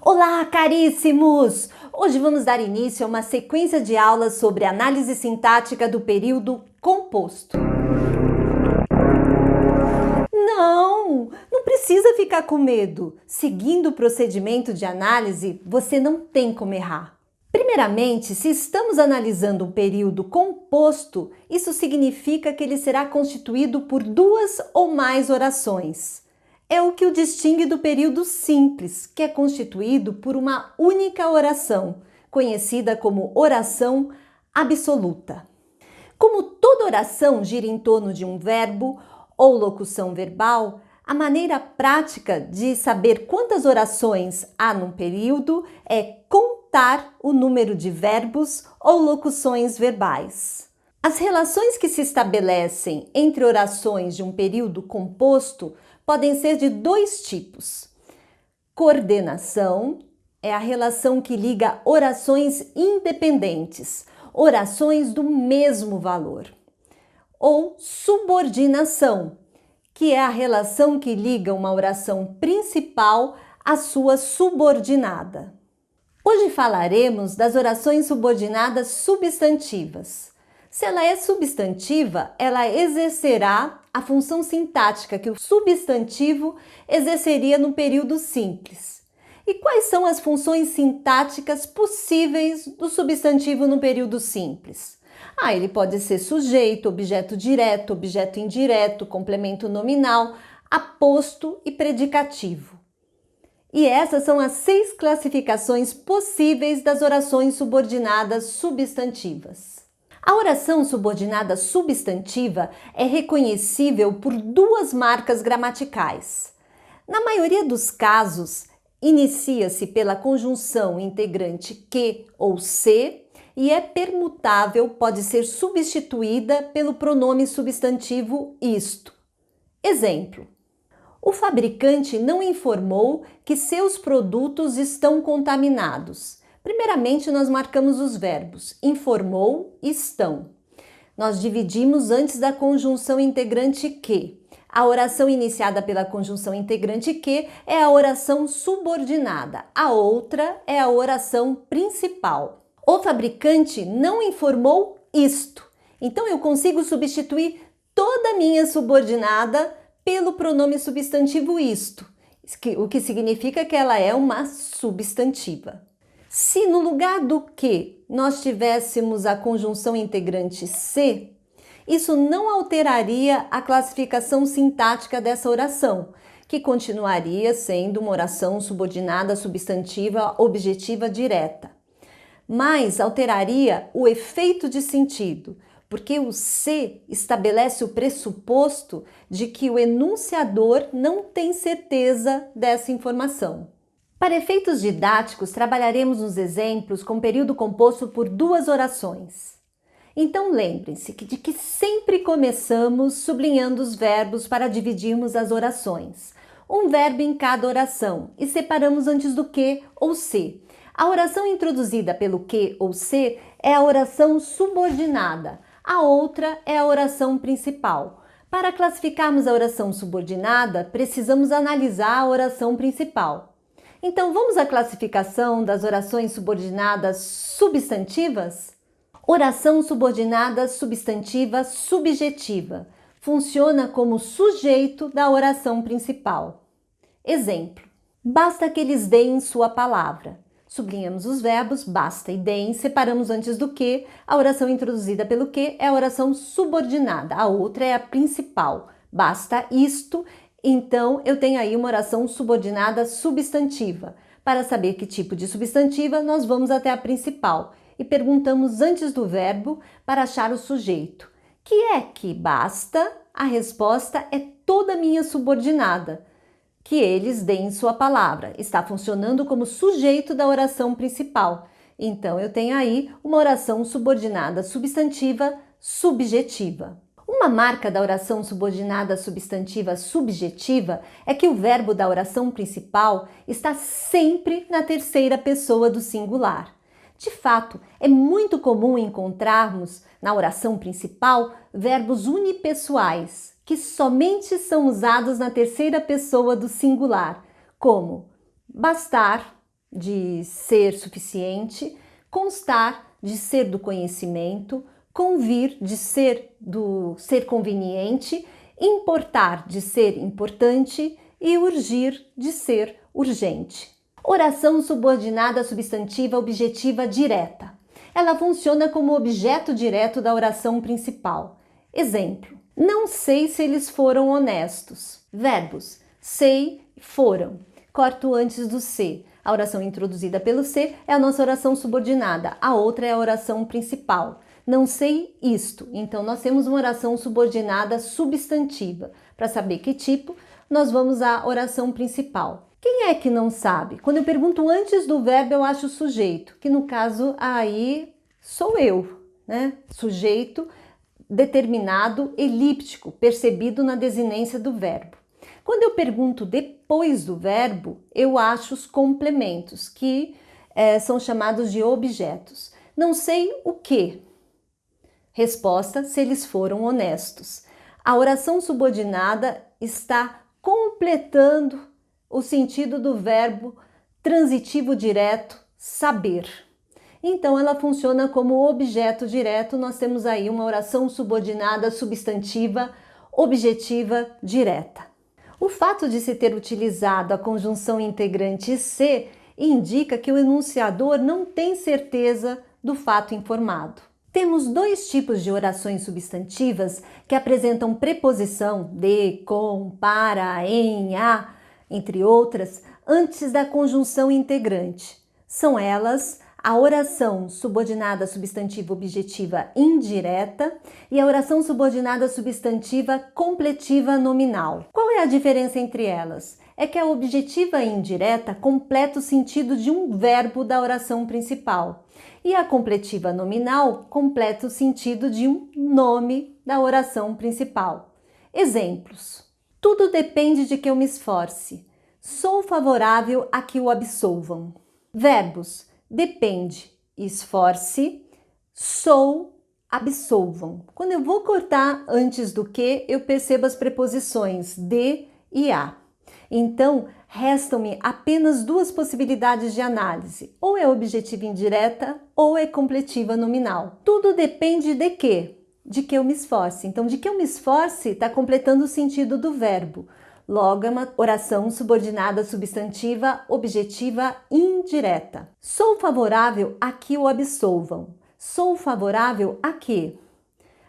Olá, caríssimos! Hoje vamos dar início a uma sequência de aulas sobre análise sintática do período composto. Não precisa ficar com medo. Seguindo o procedimento de análise, você não tem como errar. Primeiramente, se estamos analisando um período composto, isso significa que ele será constituído por duas ou mais orações. É o que o distingue do período simples, que é constituído por uma única oração, conhecida como oração absoluta. Como toda oração gira em torno de um verbo ou locução verbal, a maneira prática de saber quantas orações há num período é contar o número de verbos ou locuções verbais. As relações que se estabelecem entre orações de um período composto podem ser de dois tipos. Coordenação é a relação que liga orações independentes, orações do mesmo valor. Ou subordinação, que é a relação que liga uma oração principal à sua subordinada. Hoje falaremos das orações subordinadas substantivas. Se ela é substantiva, ela exercerá a função sintática que o substantivo exerceria no período simples. E quais são as funções sintáticas possíveis do substantivo no período simples? Ele pode ser sujeito, objeto direto, objeto indireto, complemento nominal, aposto e predicativo. E essas são as 6 classificações possíveis das orações subordinadas substantivas. A oração subordinada substantiva é reconhecível por duas marcas gramaticais. Na maioria dos casos, inicia-se pela conjunção integrante que ou se e é permutável, pode ser substituída pelo pronome substantivo isto. Exemplo: o fabricante não informou que seus produtos estão contaminados. Primeiramente, nós marcamos os verbos informou e estão. Nós dividimos antes da conjunção integrante que. A oração iniciada pela conjunção integrante que é a oração subordinada. A outra é a oração principal. O fabricante não informou isto. Então, eu consigo substituir toda a minha subordinada pelo pronome substantivo isto, o que significa que ela é uma substantiva. Se no lugar do que nós tivéssemos a conjunção integrante se, isso não alteraria a classificação sintática dessa oração, que continuaria sendo uma oração subordinada substantiva objetiva direta. Mas alteraria o efeito de sentido, porque o se estabelece o pressuposto de que o enunciador não tem certeza dessa informação. Para efeitos didáticos, trabalharemos nos exemplos com período composto por duas orações. Então lembrem-se de que sempre começamos sublinhando os verbos para dividirmos as orações. Um verbo em cada oração e separamos antes do que ou se. A oração introduzida pelo que ou se é a oração subordinada, a outra é a oração principal. Para classificarmos a oração subordinada, precisamos analisar a oração principal. Então, vamos à classificação das orações subordinadas substantivas? Oração subordinada substantiva subjetiva. Funciona como sujeito da oração principal. Exemplo: basta que eles deem sua palavra. Sublinhamos os verbos basta e deem, separamos antes do que. A oração introduzida pelo que é a oração subordinada, a outra é a principal. Basta isto, então eu tenho aí uma oração subordinada substantiva. Para saber que tipo de substantiva, nós vamos até a principal e perguntamos antes do verbo para achar o sujeito. Que é que basta? A resposta é toda minha subordinada. Que eles deem sua palavra. Está funcionando como sujeito da oração principal. Então, eu tenho aí uma oração subordinada substantiva subjetiva. Uma marca da oração subordinada substantiva subjetiva é que o verbo da oração principal está sempre na terceira pessoa do singular. De fato, é muito comum encontrarmos na oração principal verbos unipessoais, que somente são usados na terceira pessoa do singular, como bastar, de ser suficiente, constar, de ser do conhecimento, convir, de ser do ser conveniente, importar, de ser importante e urgir, de ser urgente. Oração subordinada substantiva objetiva direta. Ela funciona como objeto direto da oração principal. Exemplo: não sei se eles foram honestos. Verbos: sei, foram. Corto antes do se. A oração introduzida pelo se é a nossa oração subordinada, a outra é a oração principal. Não sei isto, então nós temos uma oração subordinada substantiva. Para saber que tipo, nós vamos à oração principal. Quem é que não sabe? Quando eu pergunto antes do verbo, eu acho sujeito, que no caso aí sou eu, né? Sujeito determinado elíptico, percebido na desinência do verbo. Quando eu pergunto depois do verbo, eu acho os complementos, que são chamados de objetos. Não sei o que. Resposta: se eles foram honestos. A oração subordinada está completando o sentido do verbo transitivo direto saber. Então, ela funciona como objeto direto. Nós temos aí uma oração subordinada substantiva objetiva direta. O fato de se ter utilizado a conjunção integrante se indica que o enunciador não tem certeza do fato informado. Temos dois tipos de orações substantivas que apresentam preposição de, com, para, em, a, entre outras, antes da conjunção integrante. São elas a oração subordinada substantiva objetiva indireta e a oração subordinada substantiva completiva nominal. Qual é a diferença entre elas? É que a objetiva indireta completa o sentido de um verbo da oração principal e a completiva nominal completa o sentido de um nome da oração principal. Exemplos: tudo depende de que eu me esforce. Sou favorável a que o absolvam. Verbos: depende, esforce, sou, absolvam. Quando eu vou cortar antes do que, eu percebo as preposições de e a. Então, restam-me apenas duas possibilidades de análise. Ou é objetiva indireta ou é completiva nominal. Tudo depende de quê? De que eu me esforce. Então, de que eu me esforce está completando o sentido do verbo. Logo, é uma oração subordinada substantiva objetiva indireta. Sou favorável a que o absolvam. Sou favorável a quê?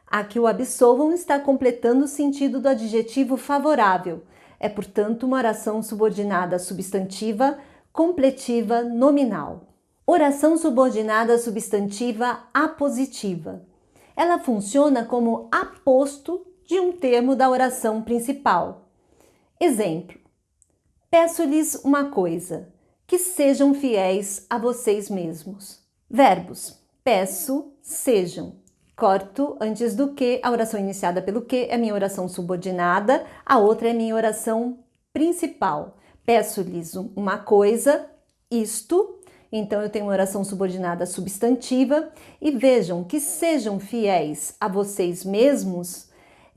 A que o absolvam está completando o sentido do adjetivo favorável. É, portanto, uma oração subordinada substantiva completiva nominal. Oração subordinada substantiva apositiva. Ela funciona como aposto de um termo da oração principal. Exemplo: peço-lhes uma coisa, que sejam fiéis a vocês mesmos. Verbos: peço, sejam. Corto antes do que, a oração iniciada pelo que é minha oração subordinada, a outra é minha oração principal. Peço-lhes uma coisa, isto, então eu tenho uma oração subordinada substantiva, e vejam que sejam fiéis a vocês mesmos,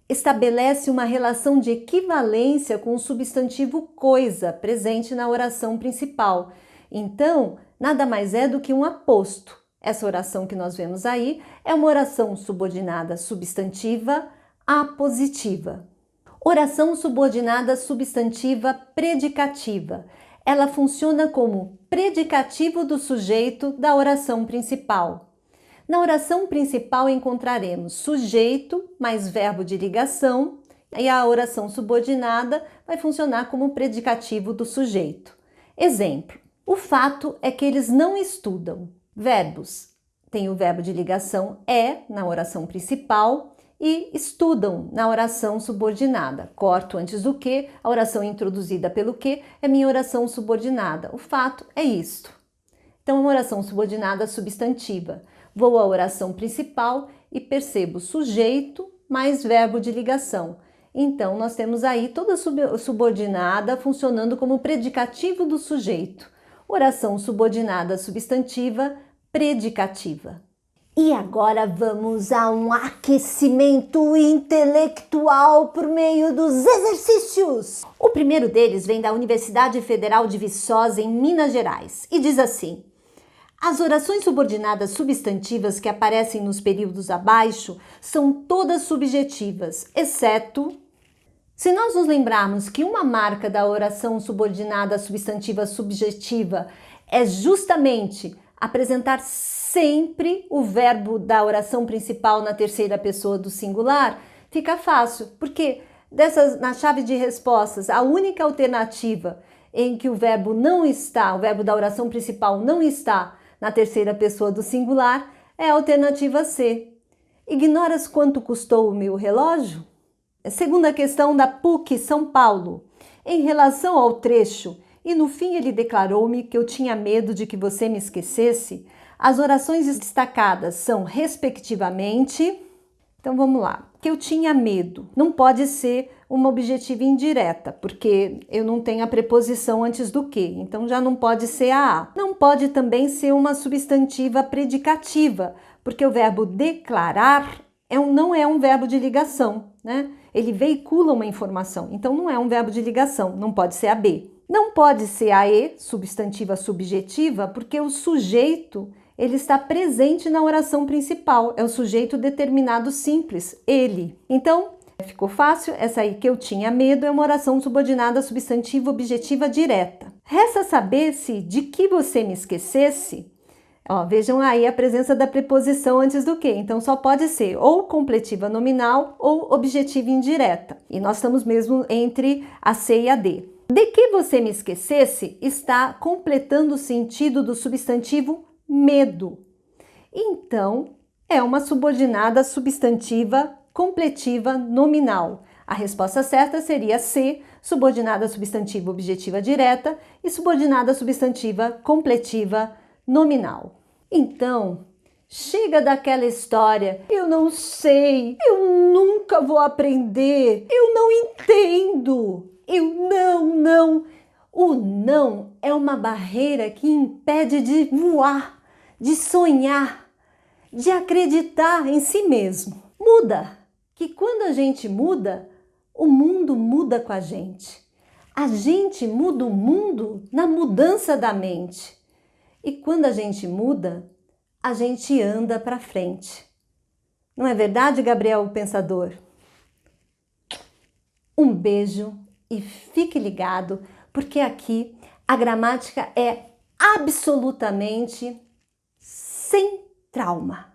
estabelece uma relação de equivalência com o substantivo coisa presente na oração principal. Então, nada mais é do que um aposto. Essa oração que nós vemos aí é uma oração subordinada substantiva apositiva. Oração subordinada substantiva predicativa. Ela funciona como predicativo do sujeito da oração principal. Na oração principal encontraremos sujeito mais verbo de ligação e a oração subordinada vai funcionar como predicativo do sujeito. Exemplo: o fato é que eles não estudam. Verbos: tem o verbo de ligação é na oração principal e estudam na oração subordinada. Corto antes do que, a oração introduzida pelo que é minha oração subordinada. O fato é isto. Então, é uma oração subordinada substantiva. Vou à oração principal e percebo sujeito mais verbo de ligação. Então, nós temos aí toda subordinada funcionando como predicativo do sujeito. Oração subordinada substantiva predicativa. E agora vamos a um aquecimento intelectual por meio dos exercícios. O primeiro deles vem da Universidade Federal de Viçosa, em Minas Gerais, e diz assim: as orações subordinadas substantivas que aparecem nos períodos abaixo são todas subjetivas, exceto... Se nós nos lembrarmos que uma marca da oração subordinada substantiva subjetiva é justamente apresentar sempre o verbo da oração principal na terceira pessoa do singular, fica fácil, porque na chave de respostas, a única alternativa em que o verbo não está, o verbo da oração principal não está na terceira pessoa do singular, é a alternativa C. Ignoras quanto custou o meu relógio? Segunda questão da PUC São Paulo. Em relação ao trecho, e no fim ele declarou-me que eu tinha medo de que você me esquecesse, as orações destacadas são respectivamente... Então vamos lá. Que eu tinha medo. Não pode ser uma objetiva indireta, porque eu não tenho a preposição antes do que. Então já não pode ser a. Não pode também ser uma substantiva predicativa, porque o verbo declarar não é um verbo de ligação, né? Ele veicula uma informação, então não é um verbo de ligação, não pode ser a B. Não pode ser a E, substantiva subjetiva, porque o sujeito ele está presente na oração principal, é o sujeito determinado simples, ele. Então, ficou fácil, essa aí que eu tinha medo é uma oração subordinada substantiva objetiva direta. Resta saber se de que você me esquecesse. Vejam aí a presença da preposição antes do que, então só pode ser ou completiva nominal ou objetiva indireta. E nós estamos mesmo entre a C e a D. De que você me esquecesse está completando o sentido do substantivo medo. Então, é uma subordinada substantiva completiva nominal. A resposta certa seria C, subordinada substantiva objetiva direta e subordinada substantiva completiva nominal. Então, chega daquela história, eu não sei, eu nunca vou aprender, eu não entendo, não. O não é uma barreira que impede de voar, de sonhar, de acreditar em si mesmo. Muda, que quando a gente muda, o mundo muda com a gente. A gente muda o mundo na mudança da mente. E quando a gente muda, a gente anda para frente. Não é verdade, Gabriel o Pensador? Um beijo e fique ligado, porque aqui a gramática é absolutamente sem trauma.